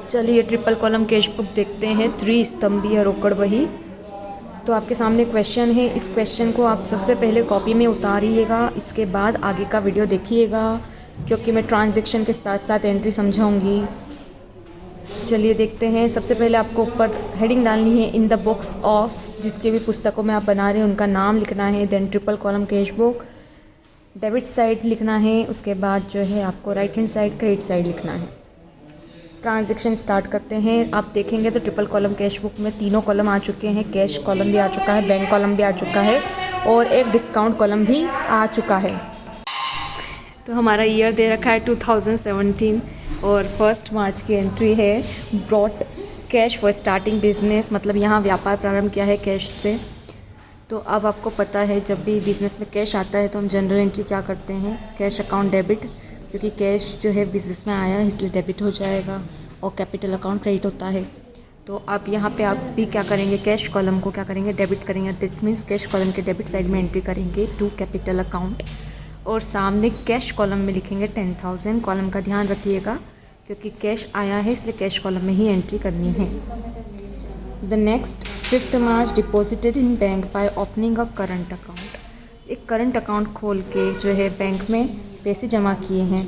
चलिए triple column cash book देखते हैं। त्रिस्तंभीय रोकड़ बही। तो आपके सामने क्वेश्चन है। इस क्वेश्चन को आप सबसे पहले कॉपी में उतारिएगा, इसके बाद आगे का वीडियो देखिएगा क्योंकि मैं ट्रांजैक्शन के साथ साथ एंट्री समझाऊंगी। चलिए देखते हैं। सबसे पहले आपको ऊपर हेडिंग डालनी है इन द बुक्स ऑफ, जिसके भी पुस्तकों में आप बना रहे हैं उनका नाम लिखना है। Then triple column cash book, debit side लिखना है। उसके बाद जो है आपको right hand side credit side लिखना है। ट्रांजैक्शन स्टार्ट करते हैं। आप देखेंगे तो ट्रिपल कॉलम कैश बुक में तीनों कॉलम आ चुके हैं। कैश कॉलम भी आ चुका है, बैंक कॉलम भी आ चुका है और एक डिस्काउंट कॉलम भी आ चुका है। तो हमारा ईयर दे रखा है 2017 और 1 मार्च की एंट्री है। Brought cash for starting business, मतलब यहाँ व्यापार प्रारंभ किया है कैश से। तो अब आपको पता है जब भी बिज़नेस में कैश आता है तो हम जनरल एंट्री क्या करते हैं, कैश अकाउंट डेबिट, क्योंकि कैश जो है बिज़नेस में आया है इसलिए डेबिट हो जाएगा और कैपिटल अकाउंट क्रेडिट होता है। तो आप यहाँ पे आप भी क्या करेंगे, कैश कॉलम को क्या करेंगे, डेबिट करेंगे। दैट मीन्स कैश कॉलम के डेबिट साइड में एंट्री करेंगे टू कैपिटल अकाउंट और सामने कैश कॉलम में लिखेंगे 10,000। कॉलम का ध्यान रखिएगा क्योंकि कैश आया है इसलिए कैश कॉलम में ही एंट्री करनी है। The next 5 March deposited in bank by opening a current account. एक करंट अकाउंट खोल के जो है बैंक में पैसे जमा किए हैं।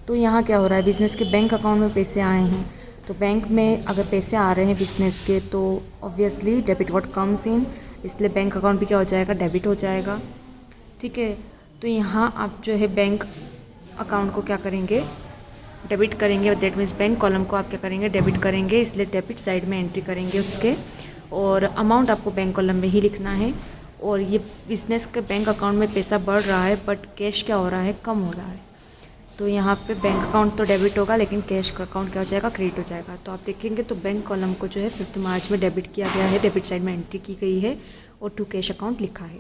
तो यहाँ क्या हो रहा है, बिज़नेस के बैंक अकाउंट में पैसे आए हैं। तो बैंक में अगर पैसे आ रहे हैं बिज़नेस के तो obviously debit what comes in, इसलिए बैंक अकाउंट भी क्या हो जाएगा, डेबिट हो जाएगा। ठीक है। तो यहाँ आप जो है बैंक अकाउंट को क्या करेंगे, डेबिट करेंगे। दैट मीन्स बैंक कॉलम को आप क्या करेंगे, डेबिट करेंगे, इसलिए डेबिट साइड में एंट्री करेंगे उसके। और अमाउंट आपको बैंक कॉलम में ही लिखना है। और ये बिज़नेस के बैंक अकाउंट में पैसा बढ़ रहा है बट कैश क्या हो रहा है, कम हो रहा है। तो यहाँ पे बैंक अकाउंट तो डेबिट होगा लेकिन कैश का अकाउंट क्या हो जाएगा, क्रेडिट हो जाएगा। तो आप देखेंगे तो बैंक कॉलम को जो है 5 मार्च में डेबिट किया गया है, डेबिट साइड में एंट्री की गई है और टू कैश अकाउंट लिखा है।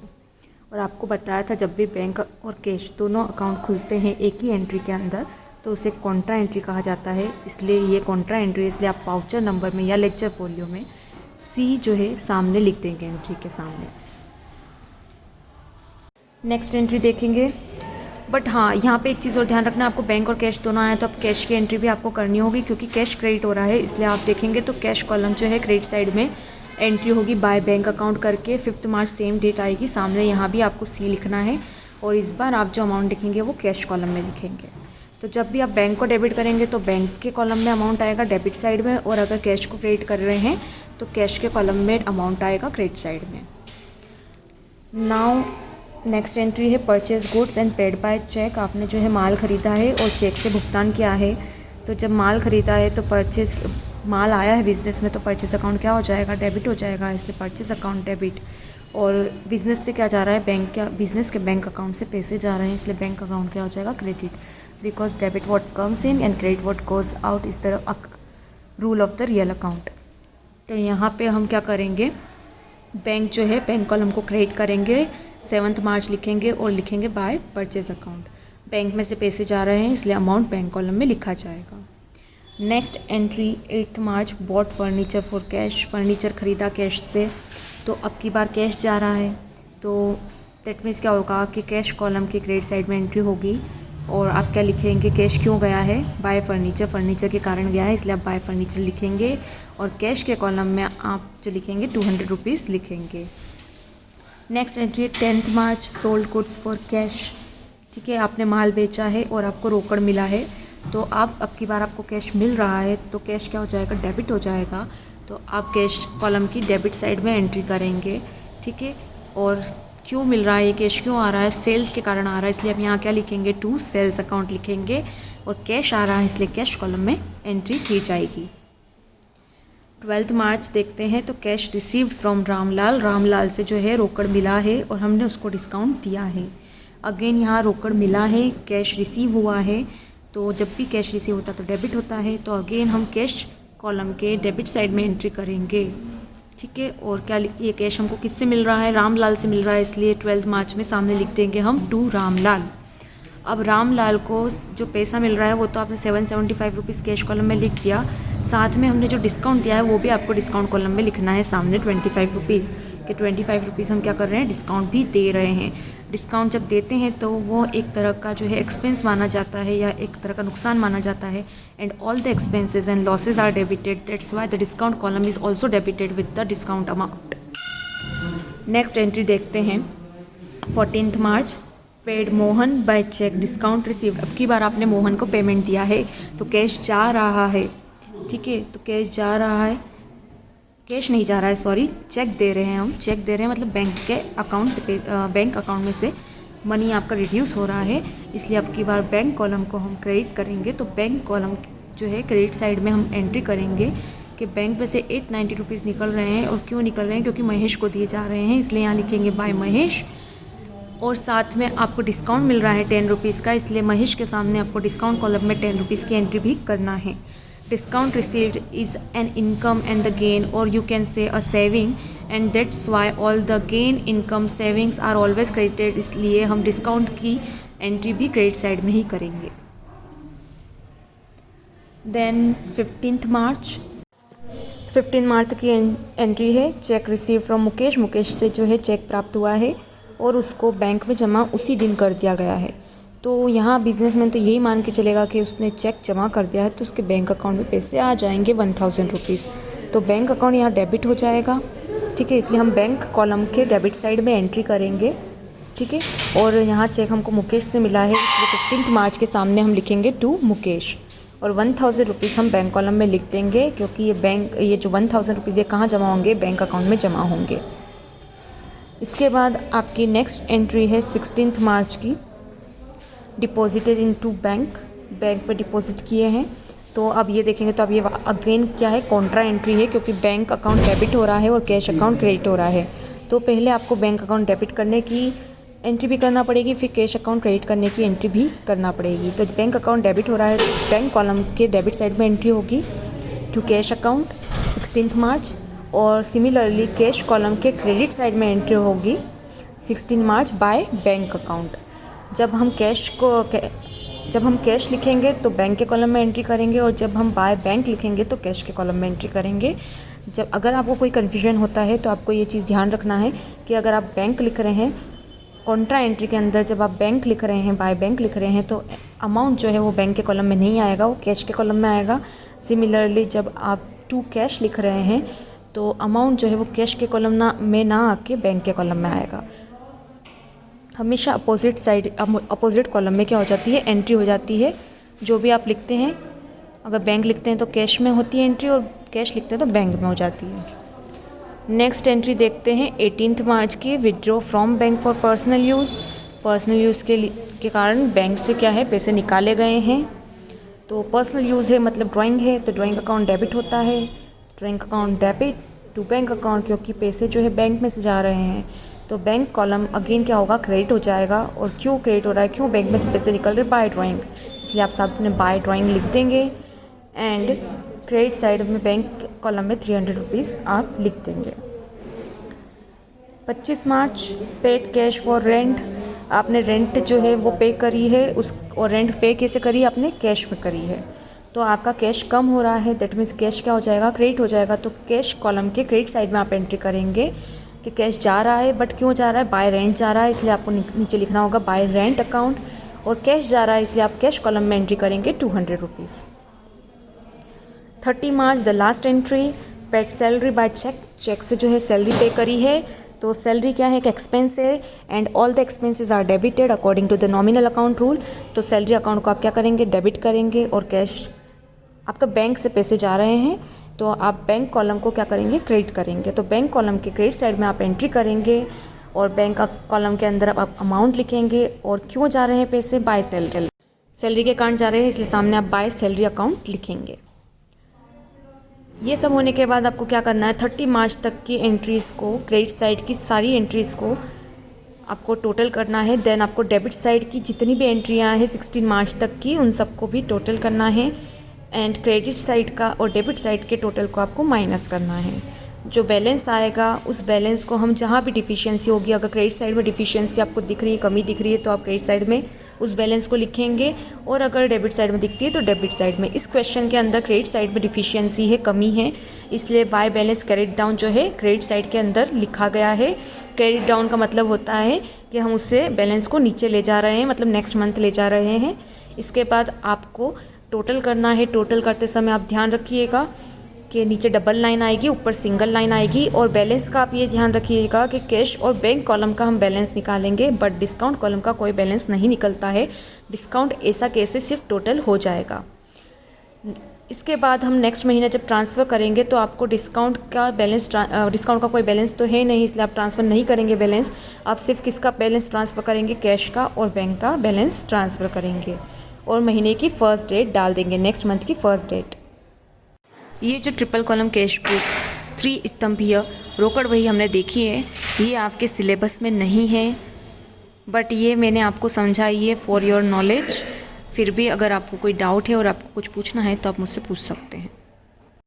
और आपको बताया था जब भी बैंक और कैश दोनों अकाउंट खुलते हैं एक ही एंट्री के अंदर तो उसे कॉन्ट्रा एंट्री कहा जाता है। इसलिए ये कॉन्ट्रा एंट्री, इसलिए आप वाउचर नंबर में या लेक्चर फोलियो में सी जो है सामने लिख देंगे एंट्री के सामने। नेक्स्ट एंट्री देखेंगे। बट हाँ, यहाँ पे एक चीज़ और ध्यान रखना, आपको बैंक और कैश दोनों आए तो अब कैश की एंट्री भी आपको करनी होगी क्योंकि कैश क्रेडिट हो रहा है। इसलिए आप देखेंगे तो कैश कॉलम जो है क्रेडिट साइड में एंट्री होगी बाय बैंक अकाउंट करके। 5 मार्च सेम डेट आएगी सामने, यहाँ भी आपको सी लिखना है और इस बार आप जो अमाउंट लिखेंगे वो कैश कॉलम में लिखेंगे। तो जब भी आप बैंक को डेबिट करेंगे तो बैंक के कॉलम में अमाउंट आएगा डेबिट साइड में, और अगर कैश को क्रेडिट कर रहे हैं तो कैश के कॉलम में अमाउंट आएगा क्रेडिट साइड में। नाउ नेक्स्ट एंट्री है purchase goods and paid by cheque. आपने जो है माल ख़रीदा है और चेक से भुगतान किया है। तो जब माल ख़रीदा है तो परचेज माल आया है बिज़नेस में तो परचेज अकाउंट क्या हो जाएगा, डेबिट हो जाएगा, इसलिए परचेज अकाउंट डेबिट। और बिज़नेस से क्या जा रहा है, बैंक क्या, बिज़नेस के बैंक अकाउंट से पैसे जा रहे हैं इसलिए बैंक अकाउंट क्या हो जाएगा, credit. Because debit what comes in and credit what goes out इस तरह rule of the real account. तो यहाँ पे हम क्या करेंगे, बैंक जो है बैंक कॉलम को क्रेडिट करेंगे, 7 मार्च लिखेंगे और लिखेंगे बाय परचेज अकाउंट। बैंक में से पैसे जा रहे हैं इसलिए अमाउंट बैंक कॉलम में लिखा जाएगा। Next entry 8 March bought furniture for cash. Furniture ख़रीदा कैश से, तो अब की बार कैश जा रहा है तो दैट मीन्स क्या होगा कि कैश कॉलम की क्रेडिट साइड में एंट्री होगी और आप क्या लिखेंगे, कैश क्यों गया है, बाय फर्नीचर, फर्नीचर के कारण गया है इसलिए आप बाय फर्नीचर लिखेंगे। और कैश के कॉलम में आप जो लिखेंगे 200 रुपीज़ लिखेंगे। Next entry 10 March sold goods for cash. ठीक है, आपने माल बेचा है और आपको रोकड़ मिला है तो आप अब की बार आपको कैश मिल रहा है तो कैश क्या हो जाएगा, डेबिट हो जाएगा। तो आप कैश कॉलम की डेबिट साइड में एंट्री करेंगे। ठीक है, और क्यों मिल रहा है, ये कैश क्यों आ रहा है, सेल्स के कारण आ रहा है इसलिए आप यहाँ क्या लिखेंगे, टू सेल्स अकाउंट लिखेंगे। और कैश आ रहा है इसलिए कैश कॉलम में एंट्री की जाएगी। 12 मार्च देखते हैं तो cash received from Ramlal. Ramlal से जो है रोकड़ मिला है और हमने उसको डिस्काउंट दिया है। अगेन यहाँ रोकड़ मिला है, कैश रिसीव हुआ है, तो जब भी कैश रिसीव होता है तो डेबिट होता है। तो अगेन हम कैश कॉलम के डेबिट साइड में एंट्री करेंगे। ठीक है, और क्या ये कैश हमको किससे मिल रहा है, रामलाल से मिल रहा है इसलिए 12 मार्च में सामने लिख देंगे हम टू रामलाल। अब रामलाल को जो पैसा मिल रहा है वो तो आपने 775 रुपीज़ कैश कॉलम में लिख दिया, साथ में हमने जो डिस्काउंट दिया है वो भी आपको डिस्काउंट कॉलम में लिखना है सामने 25 रुपीज़ कि 25 रुपीज़ हम क्या कर रहे हैं, डिस्काउंट भी दे रहे हैं। डिस्काउंट जब देते हैं तो वो एक तरह का जो है एक्सपेंस माना जाता है या एक तरह का नुकसान माना जाता है। And all the expenses and losses are debited, that's why the discount column is also debited with the discount amount. Next entry देखते हैं 14 March, paid Mohan by cheque, discount received. अब की बार आपने मोहन को पेमेंट दिया है तो कैश जा रहा है, ठीक है, तो कैश जा रहा है, कैश नहीं जा रहा है सॉरी, चेक दे रहे हैं हम, चेक दे रहे हैं मतलब बैंक के अकाउंट से बैंक अकाउंट में से मनी आपका रिड्यूस हो रहा है, इसलिए अब की बार बैंक कॉलम को हम क्रेडिट करेंगे। तो बैंक कॉलम जो है क्रेडिट साइड में हम एंट्री करेंगे कि बैंक में से 890 रुपीज़ निकल रहे हैं। और क्यों निकल रहे हैं, क्योंकि महेश को दिए जा रहे हैं, इसलिए यहाँ लिखेंगे बाय महेश। और साथ में आपको डिस्काउंट मिल रहा है 10 रुपीज़ का, इसलिए महेश के सामने आपको डिस्काउंट कॉलम में 10 रुपीज़ की एंट्री भी करना है। Discount received is an income and the gain, और you can say a saving, and that's why all the gain income savings are always credited, इसलिए हम डिस्काउंट की एंट्री भी क्रेडिट साइड में ही करेंगे। देन 15 मार्च की एंट्री है, check receive from Mukesh, Mukesh से जो है चेक प्राप्त हुआ है और उसको बैंक में जमा उसी दिन कर दिया गया है। तो यहाँ बिजनेसमैन तो यही मान के चलेगा कि उसने चेक जमा कर दिया है तो उसके बैंक अकाउंट में पैसे आ जाएंगे 1000 रुपीज़, तो बैंक अकाउंट यहाँ डेबिट हो जाएगा, ठीक है, इसलिए हम बैंक कॉलम के डेबिट साइड में एंट्री करेंगे, ठीक है। और यहाँ चेक हमको मुकेश से मिला है, इसलिए 15 मार्च के सामने हम लिखेंगे टू मुकेश, और 1000 रुपीज़ हम बैंक कॉलम में लिख देंगे, क्योंकि ये जो 1000 रुपीज़ ये कहाँ जमा होंगे, बैंक अकाउंट में जमा होंगे। इसके बाद आपकी नेक्स्ट एंट्री है 16 मार्च की, deposited into bank, bank में डिपॉजिट किए हैं। तो अब ये देखेंगे तो अब ये अगेन क्या है, कॉन्ट्रा एंट्री है, क्योंकि बैंक अकाउंट डेबिट हो रहा है और कैश अकाउंट क्रेडिट हो रहा है। तो पहले आपको बैंक अकाउंट डेबिट करने की एंट्री भी करना पड़ेगी, फिर कैश अकाउंट क्रेडिट करने की एंट्री भी करना पड़ेगी। तो बैंक अकाउंट डेबिट हो रहा है तो बैंक कॉलम के डेबिट साइड में एंट्री होगी टू कैश अकाउंट 16 मार्च, और सिमिलरली कैश कॉलम के क्रेडिट साइड में एंट्री होगी 16 मार्च बाय बैंक अकाउंट। जब हम कैश लिखेंगे तो बैंक के कॉलम में एंट्री करेंगे, और जब हम बाय बैंक लिखेंगे तो कैश के कॉलम में एंट्री करेंगे। जब अगर आपको कोई कन्फ्यूजन होता है तो आपको ये चीज़ ध्यान रखना है कि अगर आप बैंक लिख रहे हैं कॉन्ट्रा एंट्री के अंदर, जब आप बैंक लिख रहे हैं, बाय बैंक लिख रहे हैं, तो अमाउंट जो है वो बैंक के कॉलम में नहीं आएगा, वो कैश के कॉलम में आएगा। सिमिलरली जब आप टू कैश लिख रहे हैं तो अमाउंट जो है वो कैश के कॉलम में ना आके बैंक के कॉलम में आएगा। हमेशा अपोजिट कॉलम में क्या हो जाती है, एंट्री हो जाती है। जो भी आप लिखते हैं, अगर बैंक लिखते हैं तो कैश में होती है एंट्री, और कैश लिखते हैं तो बैंक में हो जाती है। नेक्स्ट एंट्री देखते हैं 18 मार्च की, withdraw from bank for personal use, personal use के कारण बैंक से क्या है, पैसे निकाले गए हैं। तो पर्सनल यूज़ है मतलब ड्राइंग है, तो ड्राइंग अकाउंट डेबिट होता है, drawing account debit to bank account, क्योंकि पैसे जो है बैंक में से जा रहे हैं। तो बैंक कॉलम अगेन क्या होगा, क्रेडिट हो जाएगा। और क्यों क्रेडिट हो रहा है, क्यों बैंक में से पैसे निकल रहे, बाय ड्राइंग, इसलिए आप साथ में बाय ड्राइंग लिख देंगे। एंड क्रेडिट साइड में बैंक कॉलम में 300 रुपीज़ आप लिख देंगे। 25 मार्च, पेड कैश फॉर रेंट, आपने रेंट जो है वो पे करी है, और रेंट पे कैसे करी, आपने कैश में करी है, तो आपका कैश कम हो रहा है, दैट मीन्स कैश क्या हो जाएगा, क्रेडिट हो जाएगा। तो कैश कॉलम के क्रेडिट साइड में आप एंट्री करेंगे कि कैश जा रहा है, बट क्यों जा रहा है, बाय रेंट जा रहा है, इसलिए आपको नीचे लिखना होगा बाय रेंट अकाउंट, और कैश जा रहा है इसलिए आप कैश कॉलम में एंट्री करेंगे 200 rupees. 30 March the last entry, paid salary by cheque, cheque से जो है सैलरी पे करी है। तो सैलरी क्या है, एक एक्सपेंस है, and all the expenses are debited according to the nominal account rule. तो सैलरी अकाउंट को आप क्या करेंगे, डेबिट करेंगे, और कैश आपका बैंक से पैसे जा रहे हैं तो आप बैंक कॉलम को क्या करेंगे, क्रेडिट करेंगे। तो बैंक कॉलम के क्रेडिट साइड में आप एंट्री करेंगे, और बैंक कॉलम के अंदर आप अमाउंट लिखेंगे, और क्यों जा रहे हैं पैसे, बाय सैलरी, सैलरी के कारण जा रहे हैं, इसलिए सामने आप बाय सैलरी अकाउंट लिखेंगे। ये सब होने के बाद आपको क्या करना है, 30 मार्च तक की एंट्रीज़ को, क्रेडिट साइड की सारी एंट्रीज़ को आपको टोटल करना है। देन आपको डेबिट साइड की जितनी भी एंट्रियाँ हैं 16 मार्च तक की, उन सबको भी टोटल करना है, एंड क्रेडिट साइड का और डेबिट साइड के टोटल को आपको माइनस करना है। जो बैलेंस आएगा उस बैलेंस को हम जहाँ भी डिफिशियंसी होगी, अगर क्रेडिट साइड में डिफिशियंसी आपको दिख रही है, कमी दिख रही है, तो आप क्रेडिट साइड में उस बैलेंस को लिखेंगे, और अगर डेबिट साइड में दिखती है तो डेबिट साइड में। इस क्वेश्चन के अंदर क्रेडिट साइड में डिफिशियंसी है, कमी है, इसलिए बाय बैलेंस कैरिड डाउन जो है क्रेडिट साइड के अंदर लिखा गया है। कैरिड डाउन का मतलब होता है कि हम उससे बैलेंस को नीचे ले जा रहे हैं, मतलब नेक्स्ट मंथ ले जा रहे हैं। इसके बाद आपको टोटल करना है। टोटल करते समय आप ध्यान रखिएगा कि नीचे डबल लाइन आएगी, ऊपर सिंगल लाइन आएगी, और बैलेंस का आप ये ध्यान रखिएगा कि कैश और बैंक कॉलम का हम बैलेंस निकालेंगे, बट डिस्काउंट कॉलम का कोई बैलेंस नहीं निकलता है। डिस्काउंट ऐसा कैसे सिर्फ टोटल हो जाएगा। इसके बाद हम नेक्स्ट महीना जब ट्रांसफ़र करेंगे तो आपको डिस्काउंट का बैलेंस, डिस्काउंट का कोई बैलेंस तो है नहीं, इसलिए आप ट्रांसफ़र नहीं करेंगे बैलेंस। आप सिर्फ किसका बैलेंस ट्रांसफ़र करेंगे, कैश का और बैंक का बैलेंस ट्रांसफ़र करेंगे, और महीने की फ़र्स्ट डेट डाल देंगे, नेक्स्ट मंथ की फ़र्स्ट डेट। ये जो ट्रिपल कॉलम कैश बुक 3 स्तंभीय रोकड़ वही हमने देखी है, ये आपके सिलेबस में नहीं है, बट ये मैंने आपको समझाई है फॉर योर नॉलेज। फिर भी अगर आपको कोई डाउट है और आपको कुछ पूछना है तो आप मुझसे पूछ सकते हैं।